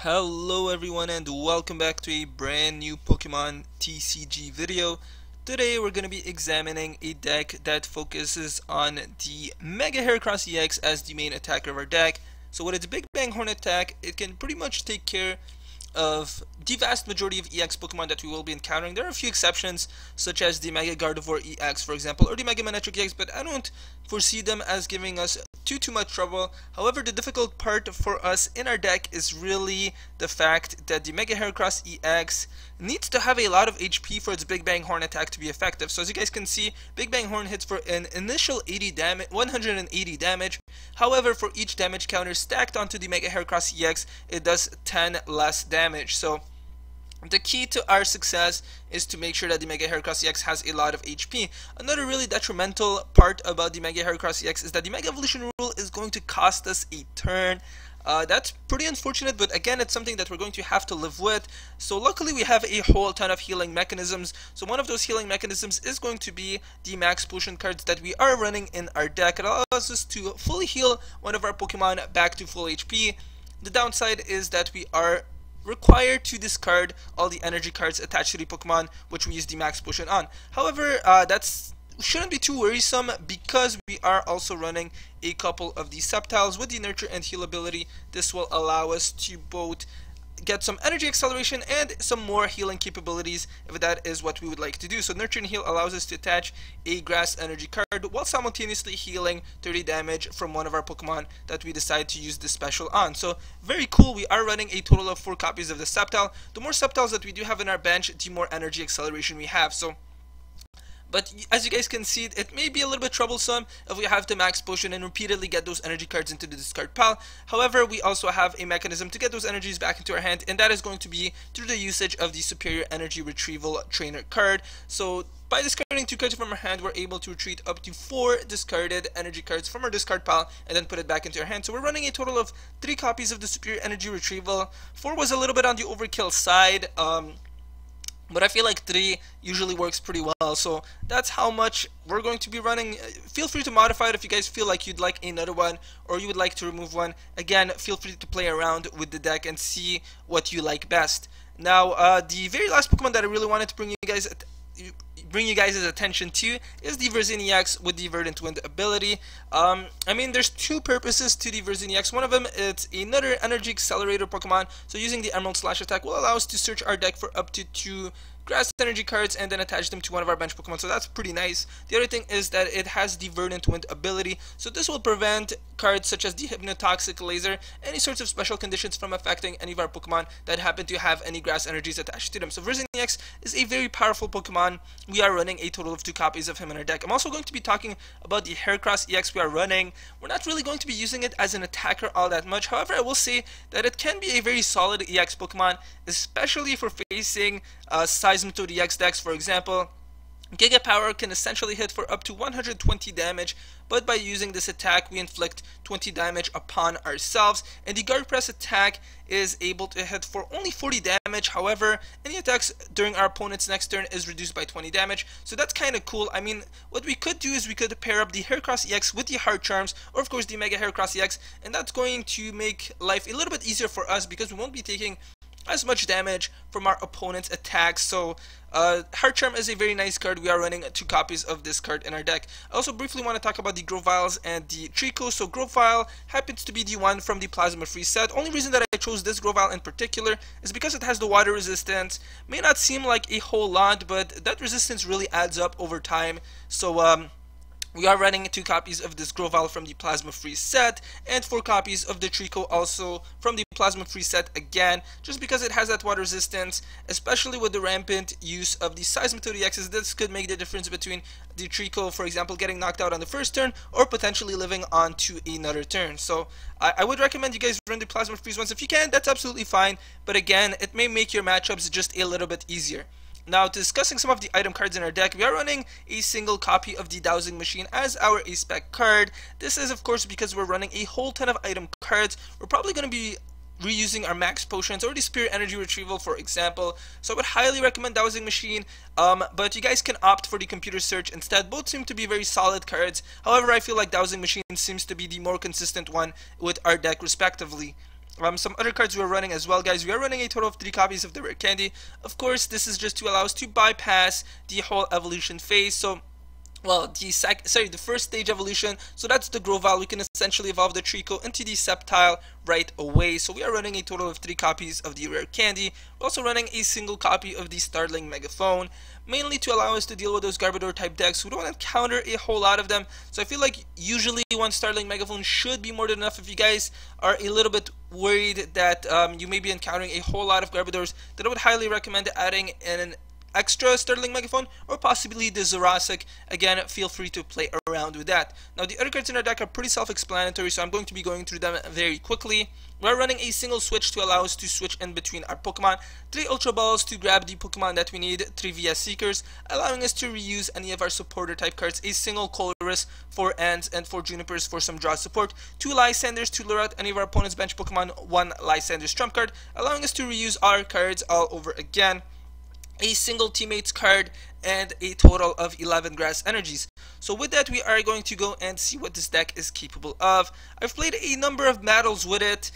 Hello everyone and welcome back to a brand new Pokemon TCG video. Today we're going to be examining a deck that focuses on the Mega Heracross EX as the main attacker of our deck. So with its Big Bang Horn attack, it can pretty much take care of the vast majority of EX Pokemon that we will be encountering. There are a few exceptions, such as the Mega Gardevoir EX, for example, or the Mega Manectric EX, but I don't foresee them as giving us too much trouble. However, the difficult part for us in our deck is really the fact that the Mega Heracross EX needs to have a lot of HP for its Big Bang Horn attack to be effective. So as you guys can see, Big Bang Horn hits for an initial 180 damage. However, for each damage counter stacked onto the Mega Heracross EX, it does 10 less damage. So the key to our success is to make sure that the Mega Heracross EX has a lot of HP. Another really detrimental part about the Mega Heracross EX is that the Mega Evolution rule is going to cost us a turn. That's pretty unfortunate, but again, it's something that we're going to have to live with. So luckily we have a whole ton of healing mechanisms. So one of those healing mechanisms is going to be the Max Potion cards that we are running in our deck. It allows us to fully heal one of our Pokemon back to full HP. The downside is that we are required to discard all the energy cards attached to the Pokemon which we use the Max Potion on. However, that shouldn't be too worrisome because we are also running a couple of these Sceptiles with the Nurture and Heal ability. This will allow us to both get some energy acceleration and some more healing capabilities if that is what we would like to do. So Nurture and Heal allows us to attach a Grass energy card while simultaneously healing 30 damage from one of our Pokemon that we decide to use this special on. So very cool. We are running a total of 4 copies of the Sceptile. The more Sceptiles that we do have in our bench, the more energy acceleration we have. But as you guys can see, it may be a little bit troublesome if we have the Max Potion and repeatedly get those energy cards into the discard pile. However, we also have a mechanism to get those energies back into our hand, and that is going to be through the usage of the Superior Energy Retrieval Trainer card. So by discarding 2 cards from our hand, we're able to retreat up to 4 discarded energy cards from our discard pile and then put it back into our hand. So we're running a total of 3 copies of the Superior Energy Retrieval. 4 was a little bit on the overkill side. But I feel like 3 usually works pretty well, so that's how much we're going to be running. Feel free to modify it if you guys feel like you'd like another one or you would like to remove one. Again, feel free to play around with the deck and see what you like best. Now, the very last Pokemon that I really wanted to bring you guys' attention to is the Virizion EX with the Verdant Wind ability. I mean, there's 2 purposes to the Virizion EX. One of them is another energy accelerator Pokemon. So using the Emerald Slash attack will allow us to search our deck for up to 2 Grass energy cards and then attach them to one of our bench Pokemon, so that's pretty nice. The other thing is that it has the Verdant Wind ability, so this will prevent cards such as the Hypnotoxic Laser, any sorts of special conditions from affecting any of our Pokemon that happen to have any Grass energies attached to them. So Virizion EX is a very powerful Pokemon. We are running a total of 2 copies of him in our deck. I'm also going to be talking about the Heracross EX we are running. We're not really going to be using it as an attacker all that much. However, I will say that it can be a very solid EX Pokemon, especially if we're facing Seismitoad EX decks, for example. Giga Power can essentially hit for up to 120 damage, but by using this attack we inflict 20 damage upon ourselves, and the Guard Press attack is able to hit for only 40 damage. However, any attacks during our opponent's next turn is reduced by 20 damage, so that's kind of cool. I mean, what we could do is we could pair up the Heracross EX with the Heart Charms, or of course the Mega Heracross EX, and that's going to make life a little bit easier for us because we won't be taking as much damage from our opponent's attacks. So Heart Charm is a very nice card. We are running 2 copies of this card in our deck. I also briefly want to talk about the Groviles and the Trico. So Grovile happens to be the one from the Plasma Freeze set. Only reason that I chose this Grovile in particular is because it has the water resistance. May not seem like a whole lot, but that resistance really adds up over time. So we are running 2 copies of this Grovile from the Plasma Freeze set and 4 copies of the Trico also from the Plasma Freeze set again, just because it has that water resistance, especially with the rampant use of the Seismitoad EXs. This could make the difference between the Trico, for example, getting knocked out on the first turn or potentially living on to another turn. So I would recommend you guys run the Plasma Freeze ones. If you can, that's absolutely fine, but again, it may make your matchups just a little bit easier. Now, discussing some of the item cards in our deck, we are running a single copy of the Dowsing Machine as our A-Spec card. This is, of course, because we're running a whole ton of item cards. We're probably going to be reusing our Max Potions or the Spirit Energy Retrieval, for example. So I would highly recommend Dowsing Machine, but you guys can opt for the Computer Search instead. Both seem to be very solid cards. However, I feel like Dowsing Machine seems to be the more consistent one with our deck, respectively. some other cards we're running as well, guys. We are running a total of 3 copies of the Rare Candy. Of course, this is just to allow us to bypass the whole evolution phase. So, well, the first stage evolution, so that's the Grovyle. We can essentially evolve the Trico into the Sceptile right away. So we are running a total of 3 copies of the Rare Candy. We're also running a single copy of the Starling Megaphone, mainly to allow us to deal with those Garbodor type decks who don't encounter a whole lot of them. So I feel like usually one Starling Megaphone should be more than enough. If you guys are a little bit worried that you may be encountering a whole lot of Garbodors, then I would highly recommend adding an extra Starling Megaphone or possibly the Zoroark. Again, feel free to play around with that. Now, the other cards in our deck are pretty self-explanatory, so I'm going to be going through them very quickly. We're running a single switch to allow us to switch in between our Pokemon, 3 Ultra Balls to grab the Pokemon that we need, 3 VS Seekers, allowing us to reuse any of our supporter type cards, a single Colress, 4 Ants, and 4 Junipers for some draw support, 2 Lysanders to lure out any of our opponent's bench Pokemon, 1 Lysander's trump card, allowing us to reuse our cards all over again, a single teammates card, and a total of 11 grass energies. So with that, we are going to go and see what this deck is capable of. I've played a number of battles with it,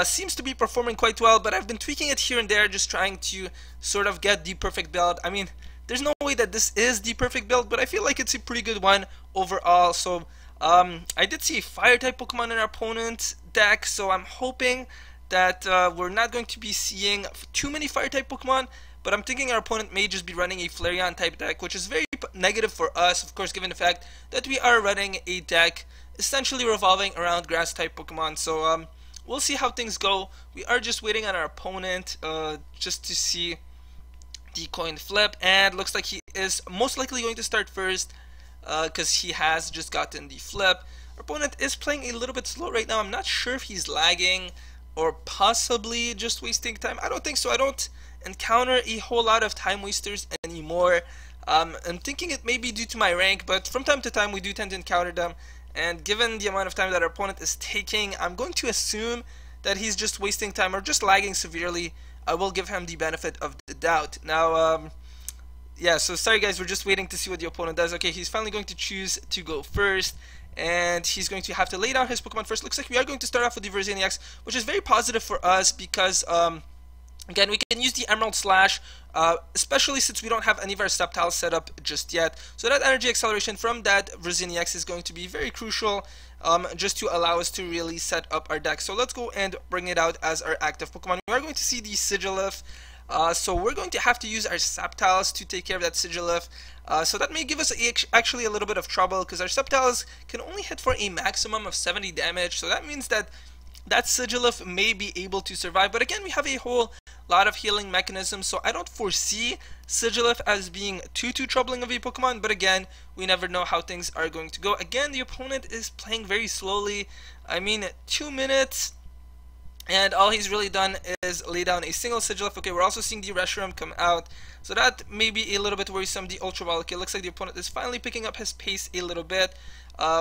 seems to be performing quite well, but I've been tweaking it here and there, just trying to sort of get the perfect build. I mean, there's no way that this is the perfect build, but I feel like it's a pretty good one overall. So I did see a fire type Pokemon in our opponent's deck, so I'm hoping that we're not going to be seeing too many fire type Pokemon. But I'm thinking our opponent may just be running a Flareon type deck, which is very negative for us, of course, given the fact that we are running a deck essentially revolving around grass type Pokemon. So we'll see how things go. We are just waiting on our opponent just to see the coin flip, and looks like he is most likely going to start first because he has just gotten the flip. Our opponent is playing a little bit slow right now. I'm not sure if he's lagging or possibly just wasting time. I don't think so. I don't encounter a whole lot of time wasters anymore. I'm thinking it may be due to my rank, but from time to time we do tend to encounter them, and given the amount of time that our opponent is taking, I'm going to assume that he's just wasting time or just lagging severely. I will give him the benefit of the doubt. Now, yeah, so sorry guys, we're just waiting to see what the opponent does. Okay, he's finally going to choose to go first, and he's going to have to lay down his Pokemon first. Looks like we are going to start off with the Virizion EX, which is very positive for us because again, we can use the Emerald Slash, especially since we don't have any of our Sceptiles set up just yet. So that energy acceleration from that Virizion EX is going to be very crucial, just to allow us to really set up our deck. So let's go and bring it out as our active Pokemon. We are going to see the Sigilyph. So we're going to have to use our Sceptiles to take care of that Sigilyph. So that may give us actually a little bit of trouble, because our Sceptiles can only hit for a maximum of 70 damage. So that means that Sigilyph may be able to survive. But again, we have a whole lot of healing mechanisms, so I don't foresee Sigilyph as being too troubling of a Pokemon. But again, we never know how things are going to go. Again, the opponent is playing very slowly. I mean, 2 minutes, and all he's really done is lay down a single Sigilyph. Okay, we're also seeing the Reshiram come out, so that may be a little bit worrisome. The Ultra Ball, okay, looks like the opponent is finally picking up his pace a little bit.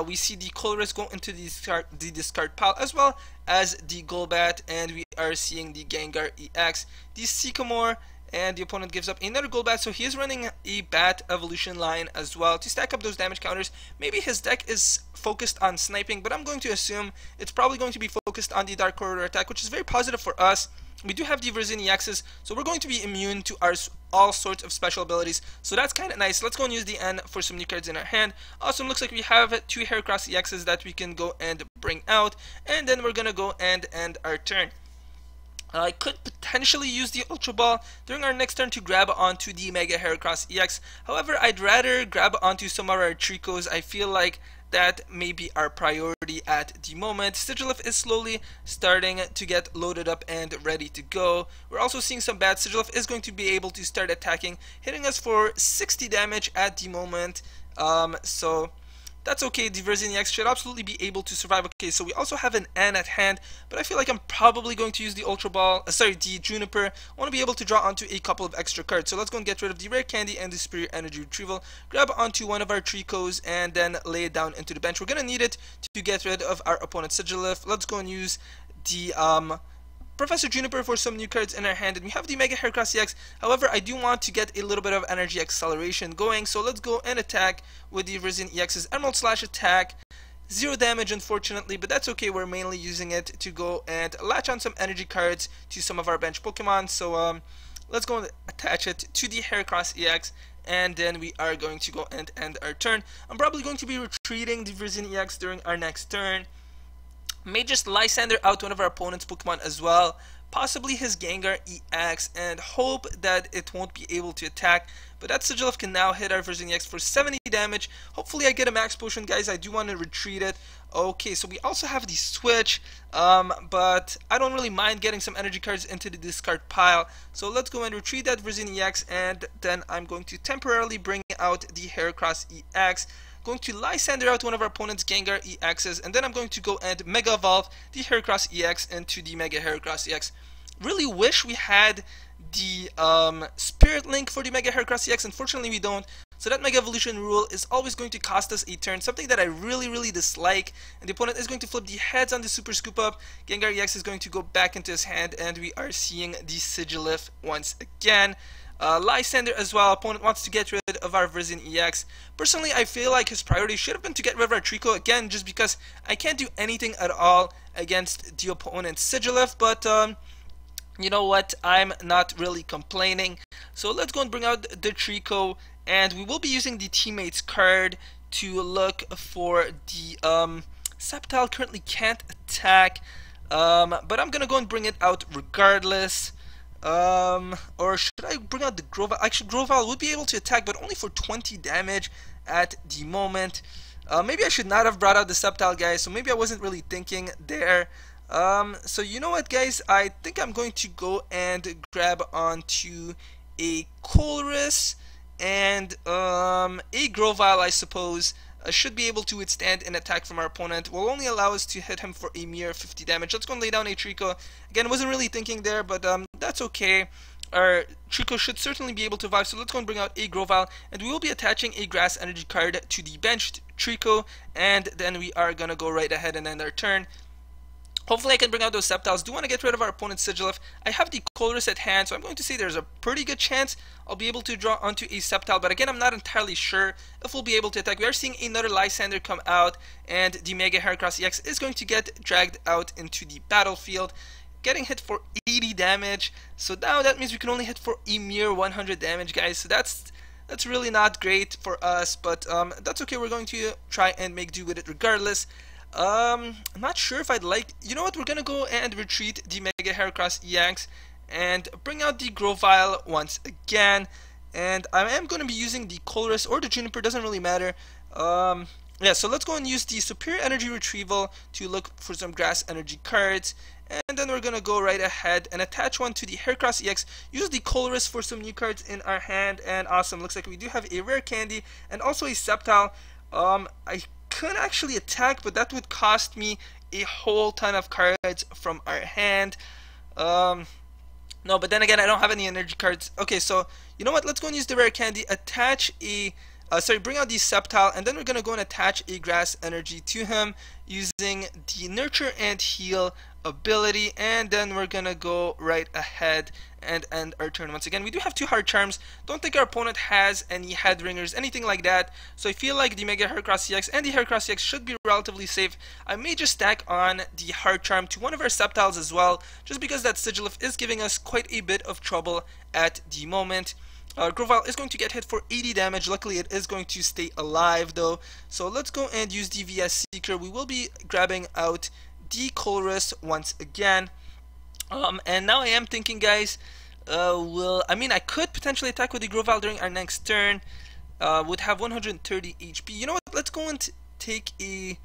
We see the Colress go into the discard pile, as well as the Golbat, and we are seeing the Gengar EX, the Sycamore, and the opponent gives up another Golbat, so he is running a Bat evolution line as well to stack up those damage counters. Maybe his deck is focused on sniping, but I'm going to assume it's probably going to be focused on the Dark Corridor attack, which is very positive for us. We do have the Virizion EXs, so we're going to be immune to all sorts of special abilities, so that's kind of nice. Let's go and use the N for some new cards in our hand. Awesome, looks like we have 2 Heracross EXs that we can go and bring out, and then we're gonna go and end our turn. I could potentially use the Ultra Ball during our next turn to grab onto the Mega Heracross EX. However, I'd rather grab onto some of our Tricos. I feel like that may be our priority at the moment. Sigilyph is slowly starting to get loaded up and ready to go. We're also seeing some bad. Sigilyph is going to be able to start attacking, hitting us for 60 damage at the moment. So that's okay. The Virizion EX should absolutely be able to survive. Okay, so we also have an N at hand, but I feel like I'm probably going to use the Ultra Ball, the Juniper. I want to be able to draw onto a couple of extra cards. So let's go and get rid of the Rare Candy and the Superior Energy Retrieval. Grab onto one of our Tricos and then lay it down into the bench. We're going to need it to get rid of our opponent's Sigilyph. Let's go and use the Professor Juniper for some new cards in our hand, and we have the Mega Heracross EX. However, I do want to get a little bit of energy acceleration going, so let's go and attack with the Virizion EX's Emerald Slash attack. 0 damage unfortunately, but that's okay. We're mainly using it to go and latch on some energy cards to some of our bench Pokemon. So let's go and attach it to the Heracross EX, and then we are going to go and end our turn. I'm probably going to be retreating the Virizion EX during our next turn. May just Lysander out one of our opponent's Pokemon as well, possibly his Gengar EX, and hope that it won't be able to attack. But that Sigilif can now hit our Virizion EX for 70 damage. Hopefully I get a max potion, guys. I do want to retreat it. Okay, so we also have the switch, but I don't really mind getting some energy cards into the discard pile. So let's go and retreat that Virizion EX, and then I'm going to temporarily bring out the Heracross EX. Going to Lysander out one of our opponent's Gengar EXs, and then I'm going to go and Mega Evolve the Heracross EX into the Mega Heracross EX. Really wish we had the Spirit Link for the Mega Heracross EX. Unfortunately we don't, so that Mega Evolution rule is always going to cost us a turn, something that I really dislike, and the opponent is going to flip the heads on the Super Scoop Up. Gengar EX is going to go back into his hand, and we are seeing the Sigilif once again. Lysander as well. Opponent wants to get rid of our Virizion EX. Personally, I feel like his priority should have been to get rid of our Trico again, just because I can't do anything at all against the opponent's Sigilif. But you know what? I'm not really complaining. So let's go and bring out the Trico, and we will be using the teammates card to look for the Sceptile. Currently can't attack, but I'm gonna go and bring it out regardless. Or should I bring out the Grovyle? Actually, Grovyle would be able to attack, but only for 20 damage at the moment. Maybe I should not have brought out the Sceptile, guys, so maybe I wasn't really thinking there. So you know what, guys, I think I'm going to go and grab onto a Colress and a Grovyle, I suppose. Should be able to withstand an attack from our opponent. Will only allow us to hit him for a mere 50 damage. Let's go and lay down a Trico. Again, wasn't really thinking there, but that's okay. Our Trico should certainly be able to survive, so let's go and bring out a Grovyle, and we will be attaching a Grass Energy card to the benched Trico, and then we are gonna go right ahead and end our turn. Hopefully I can bring out those Sceptiles. Do want to get rid of our opponent's Sigilif. I have the Colress at hand, so I'm going to say there's a pretty good chance I'll be able to draw onto a Sceptile, but again, I'm not entirely sure if we'll be able to attack. We are seeing another Lysander come out, and the Mega Heracross EX is going to get dragged out into the battlefield, getting hit for 80 damage. So now that means we can only hit for a mere 100 damage, guys. So that's really not great for us, but that's okay. We're going to try and make do with it regardless. I'm not sure if I'd like, you know what, we're gonna go and retreat the Mega Heracross EX and bring out the Grovyle once again, and I am gonna be using the Colress or the Juniper, doesn't really matter. Yeah, so let's go and use the Superior Energy Retrieval to look for some Grass Energy cards, and then we're gonna go right ahead and attach one to the Heracross EX, use the Colress for some new cards in our hand, and awesome, looks like we do have a Rare Candy and also a Sceptile. I could actually attack, but that would cost me a whole ton of cards from our hand. No, but then again, I don't have any energy cards. Okay, so you know what, let's go and use the Rare Candy, attach a bring out the Sceptile, and then we're gonna go and attach a Grass Energy to him using the Nurture and Heal ability, and then we're gonna go right ahead and end our turn. Once again, we do have 2 Hard Charms. Don't think our opponent has any Head Ringers, anything like that, so I feel like the Mega Heracross EX and the Heracross EX should be relatively safe. I may just stack on the Hard Charm to one of our Sceptiles as well, just because that Sigilif is giving us quite a bit of trouble at the moment. Grovyle is going to get hit for 80 damage. Luckily it is going to stay alive though, so let's go and use the VS Seeker. We will be grabbing out the Colress once again, and now I am thinking, guys, I could potentially attack with the Grovyle during our next turn. Would have 130 HP. You know what, let's go and take a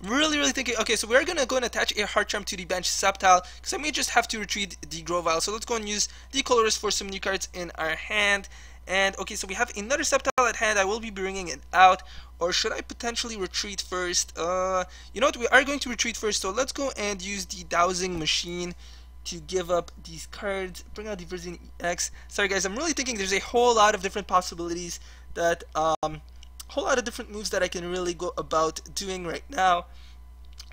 really thinking. Okay, so we're gonna go and attach a Heart Charm to the bench Sceptile, because I may just have to retreat the Grovyle. So let's go and use the Colress for some new cards in our hand. And okay, so we have another Sceptile at hand. I will be bringing it out, or should I potentially retreat first? You know what, we are going to retreat first, so let's go and use the Dowsing Machine to give up these cards, bring out the Virizion EX. Sorry guys, I'm really thinking there's a whole lot of different possibilities, that whole lot of different moves that I can really go about doing right now.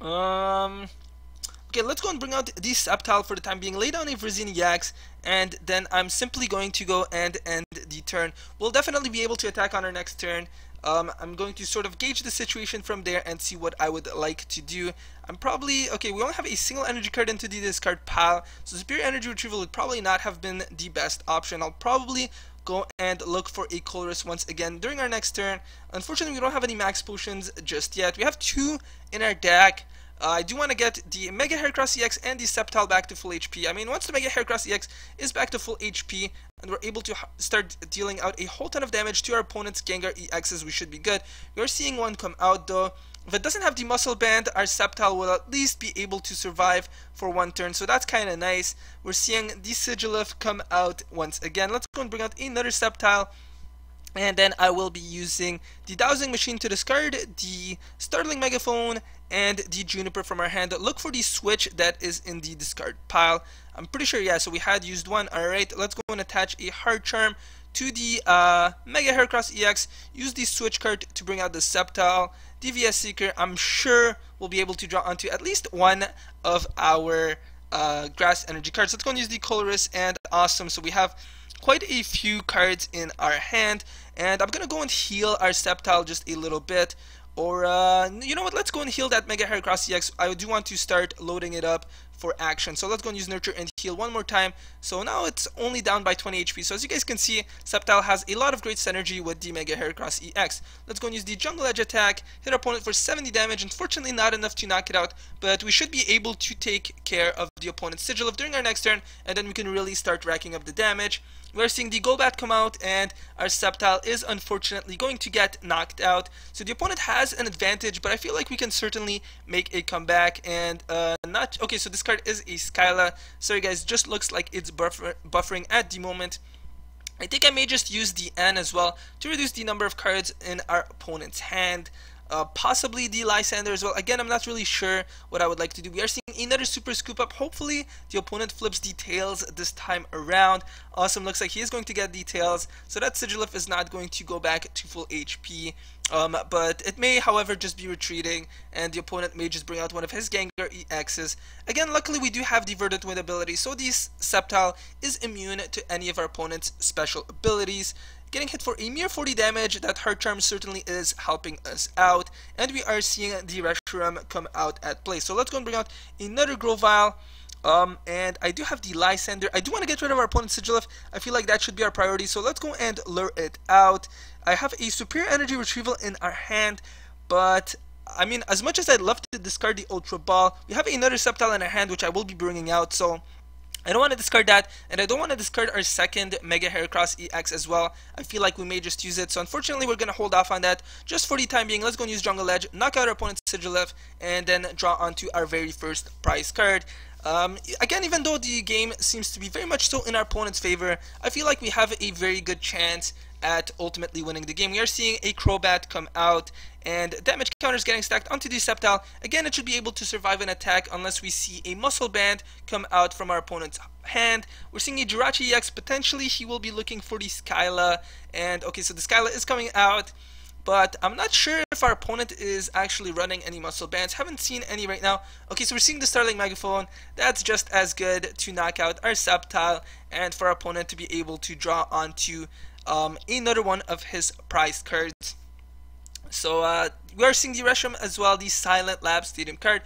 Okay, let's go and bring out the Sceptile for the time being, lay down a Virizion EX, and then I'm simply going to go and end the turn. We'll definitely be able to attack on our next turn. I'm going to sort of gauge the situation from there and see what I would like to do. I'm probably, okay, we only have a single energy card into the discard pile, so Superior Energy Retrieval would probably not have been the best option. I'll probably go and look for a Colress once again during our next turn. Unfortunately, we don't have any max potions just yet. We have 2 in our deck. I do want to get the Mega Heracross EX and the Sceptile back to full HP. I mean, once the Mega Heracross EX is back to full HP and we're able to start dealing out a whole ton of damage to our opponent's Gengar EXs, we should be good. We are seeing one come out though. If it doesn't have the Muscle Band, our Sceptile will at least be able to survive for one turn, so that's kind of nice. We're seeing the Sigilyph come out once again. Let's go and bring out another Sceptile. And then I will be using the Dowsing Machine to discard the Startling Megaphone and the Juniper from our hand. Look for the switch that is in the discard pile. I'm pretty sure, yeah, so we had used one. Alright, let's go and attach a Hard Charm to the Mega Heracross EX. Use the switch card to bring out the Sceptile. DVS Seeker, I'm sure we'll be able to draw onto at least one of our Grass Energy cards. Let's go and use the Colress, and awesome, so we have quite a few cards in our hand, and I'm gonna go and heal our Sceptile just a little bit, or you know what, let's go and heal that Mega Heracross EX. I do want to start loading it up for action, so let's go and use Nurture and heal one more time. So now it's only down by 20 HP, so as you guys can see, Sceptile has a lot of great synergy with the Mega Heracross EX. Let's go and use the Jungle Edge attack, hit our opponent for 70 damage, unfortunately not enough to knock it out, but we should be able to take care of the opponent's Sigilyph during our next turn, and then we can really start racking up the damage. We're seeing the Golbat come out, and our Sceptile is unfortunately going to get knocked out. So the opponent has an advantage, but I feel like we can certainly make a comeback. And not okay. So this card is a Skyla. Sorry guys, just looks like it's buffering at the moment. I think I may just use the N as well to reduce the number of cards in our opponent's hand. Possibly the Lysander as well. Again, I'm not really sure what I would like to do. We are seeing another Super Scoop Up. Hopefully, the opponent flips the tails this time around. Awesome, looks like he is going to get the tails. So that Sigilyph is not going to go back to full HP. But it may, however, just be retreating, and the opponent may just bring out one of his Gengar EXs. Again, luckily we do have the Verdant Wind ability, so this Sceptile is immune to any of our opponent's special abilities. Getting hit for a mere 40 damage, that Heart Charm certainly is helping us out, and we are seeing the Reshiram come out at play. So let's go and bring out another Grovyle, and I do have the Lysander. I do want to get rid of our opponent's Sigilyph. I feel like that should be our priority, so let's go and lure it out. I have a Superior Energy Retrieval in our hand, but I mean, as much as I'd love to discard the Ultra Ball, we have another Sceptile in our hand, which I will be bringing out, so I don't want to discard that, and I don't want to discard our second Mega Heracross EX as well. I feel like we may just use it, so unfortunately we're going to hold off on that just for the time being. Let's go and use Jungle Edge, knock out our opponent's Sigilyph, and then draw onto our very first prize card. Again, even though the game seems to be very much so in our opponent's favor, I feel like we have a very good chance at ultimately winning the game. We are seeing a Crobat come out, and damage counters getting stacked onto the Sceptile. Again, it should be able to survive an attack unless we see a Muscle Band come out from our opponent's hand. We're seeing a Jirachi EX. Potentially, he will be looking for the Skyla, and okay, so the Skyla is coming out, but I'm not sure if our opponent is actually running any Muscle Bands. Haven't seen any right now. Okay, so we're seeing the Startling Megaphone. That's just as good to knock out our Sceptile, and for our opponent to be able to draw onto another one of his prized cards. So we are seeing the Reshiram as well, the Silent Lab Stadium card.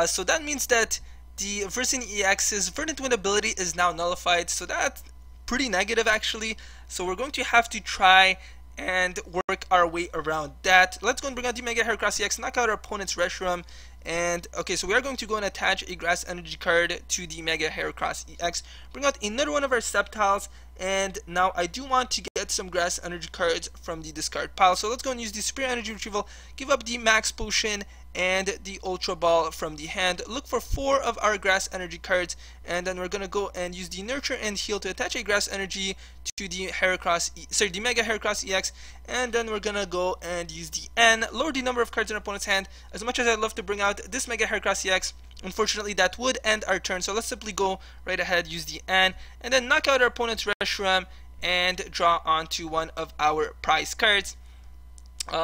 So that means that the Virizion EX's Verdant Wind ability is now nullified. So that's pretty negative actually. So we're going to have to try and work our way around that. Let's go and bring out the Mega Heracross EX, knock out our opponent's Reshiram. And okay, so we are going to go and attach a Grass Energy card to the Mega Heracross EX, bring out another one of our Sceptiles, and now I do want to get some Grass Energy cards from the discard pile. So let's go and use the Superior Energy Retrieval, give up the Max Potion and the Ultra Ball from the hand. Look for 4 of our Grass Energy cards, and then we're gonna go and use the Nurture and Heal to attach a Grass Energy to the the Mega Heracross EX, and then we're gonna go and use the N, lower the number of cards in our opponent's hand. As much as I'd love to bring out this Mega Heracross EX, unfortunately that would end our turn, so let's simply go right ahead, use the N, and then knock out our opponent's Reshiram and draw onto one of our prize cards.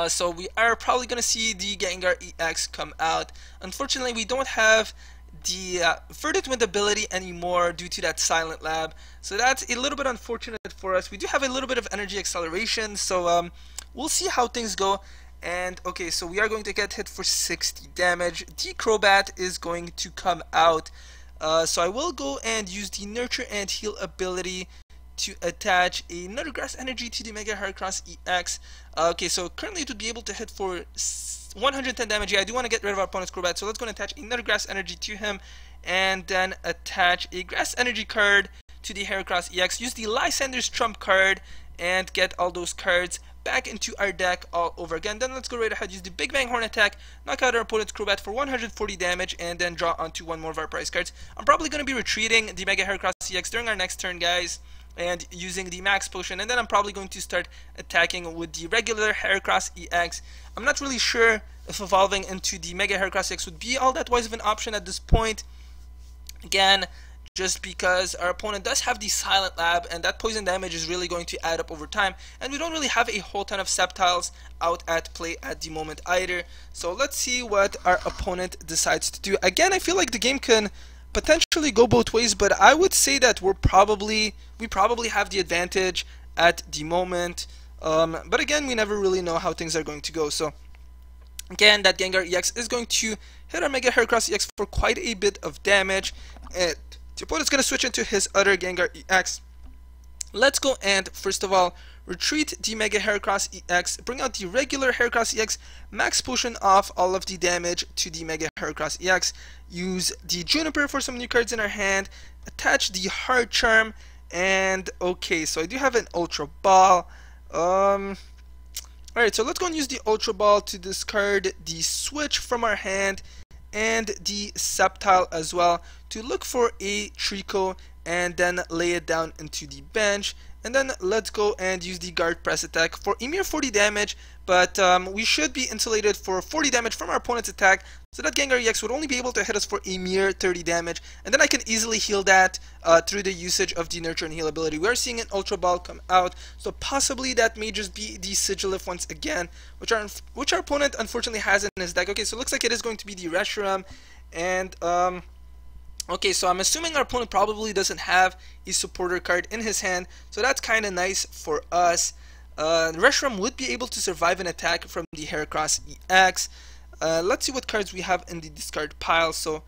So we are probably going to see the Gengar EX come out. Unfortunately, we don't have the Verdant Wind ability anymore due to that Silent Lab. So that's a little bit unfortunate for us. We do have a little bit of energy acceleration, so we'll see how things go. And okay, so we are going to get hit for 60 damage. The Crobat is going to come out. So I will go and use the Nurture and Heal ability to attach another Grass Energy to the Mega Heracross EX. Okay, so currently it would be able to hit for 110 damage. Yeah, I do want to get rid of our opponent's Crobat, so let's go and attach another Grass Energy to him, and then attach a Grass Energy card to the Heracross EX. Use the Lysander's Trump card and get all those cards back into our deck all over again. Then let's go right ahead, use the Big Bang Horn attack, knock out our opponent's Crobat for 140 damage, and then draw onto one more of our prize cards. I'm probably going to be retreating the Mega Heracross EX during our next turn, guys, and using the Max Potion, and then I'm probably going to start attacking with the regular Heracross EX. I'm not really sure if evolving into the Mega Heracross EX would be all that wise of an option at this point. Again, just because our opponent does have the Silent Lab, and that poison damage is really going to add up over time, and we don't really have a whole ton of Sceptiles out at play at the moment either. So let's see what our opponent decides to do. Again, I feel like the game can potentially go both ways, but I would say that we probably have the advantage at the moment. But again, we never really know how things are going to go. So again, that Gengar EX is going to hit our Mega Heracross EX for quite a bit of damage, and the opponent's going to switch into his other Gengar EX. Let's go and first of all retreat the Mega Heracross EX, bring out the regular Heracross EX, Max Potion off all of the damage to the Mega Heracross EX, use the Juniper for some new cards in our hand, attach the Heart Charm, and okay, so I do have an Ultra Ball. Alright, so let's go and use the Ultra Ball to discard the Switch from our hand and the Sceptile as well to look for a Trico and then lay it down into the bench. And then let's go and use the Guard Press attack for a mere 40 damage, but we should be insulated for 40 damage from our opponent's attack, so that Gengar EX would only be able to hit us for a mere 30 damage, and then I can easily heal that through the usage of the Nurture and Heal ability. We are seeing an Ultra Ball come out, so possibly that may just be the Sigilif once again, which our opponent unfortunately has in his deck. Okay, so it looks like it is going to be the Reshiram, and okay, so I'm assuming our opponent probably doesn't have a supporter card in his hand, so that's kind of nice for us. Reshiram would be able to survive an attack from the Heracross EX. Let's see what cards we have in the discard pile. So,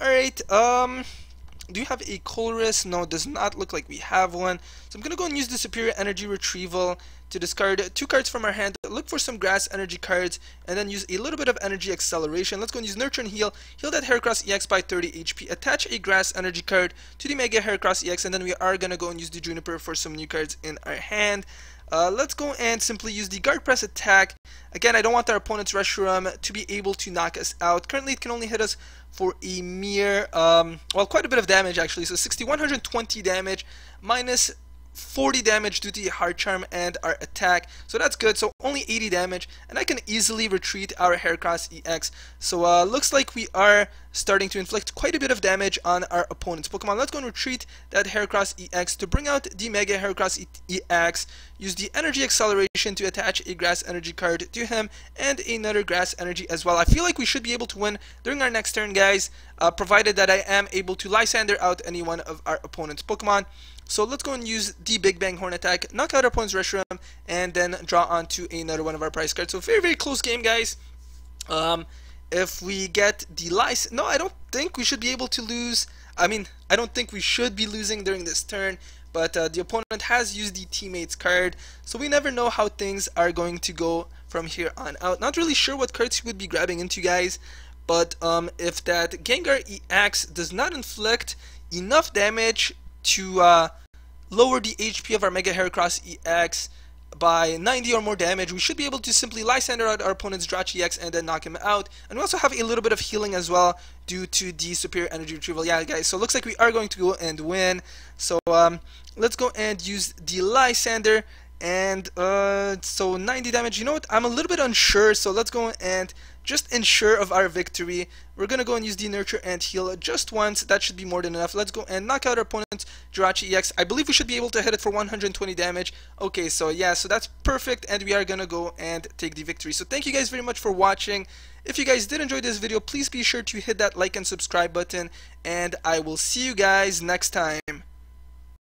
alright, do you have a Colress? No, it does not look like we have one. So I'm going to go and use the Superior Energy Retrieval to discard 2 cards from our hand, look for some Grass Energy cards, and then use a little bit of Energy Acceleration. Let's go and use Nurture and Heal that Heracross EX by 30 HP, attach a Grass Energy card to the Mega Heracross EX, and then we are going to go and use the Juniper for some new cards in our hand. Let's go and simply use the Guard Press attack. Again, I don't want our opponent's Reshiram to be able to knock us out. Currently, it can only hit us for a mere, well, quite a bit of damage actually. So 120 damage minus 40 damage due to the Heart Charm and our attack, so that's good. So only 80 damage, and I can easily retreat our Heracross EX. So looks like we are starting to inflict quite a bit of damage on our opponent's Pokemon. Let's go and retreat that Heracross EX to bring out the Mega Heracross EX. Use the Energy Acceleration to attach a Grass Energy card to him and another Grass Energy as well. I feel like we should be able to win during our next turn, guys, provided that I am able to Lysander out any one of our opponent's Pokemon. So let's go and use the Big Bang Horn attack, knock out our opponent's Reshiram, and then draw onto another one of our prize cards. So very, very close game, guys. If we get the no, I don't think we should be able to lose. I mean, I don't think we should be losing during this turn, but the opponent has used the Teammates card, so we never know how things are going to go from here on out. Not really sure what cards he would be grabbing into, guys, but if that Gengar EX does not inflict enough damage to lower the HP of our Mega Heracross EX by 90 or more damage, we should be able to simply Lysander out our opponent's Drachi EX and then knock him out. And we also have a little bit of healing as well due to the Superior Energy Retrieval. Yeah, guys, so it looks like we are going to go and win. So let's go and use the Lysander, and so 90 damage. You know what, I'm a little bit unsure, so let's go and just ensure of our victory. We're gonna go and use the Nurture and Heal just once. That should be more than enough. Let's go and knock out our opponent's Jirachi EX. I believe we should be able to hit it for 120 damage. Okay, so yeah, so that's perfect, and we are gonna go and take the victory. So thank you guys very much for watching. If you guys did enjoy this video, please be sure to hit that like and subscribe button, and I will see you guys next time.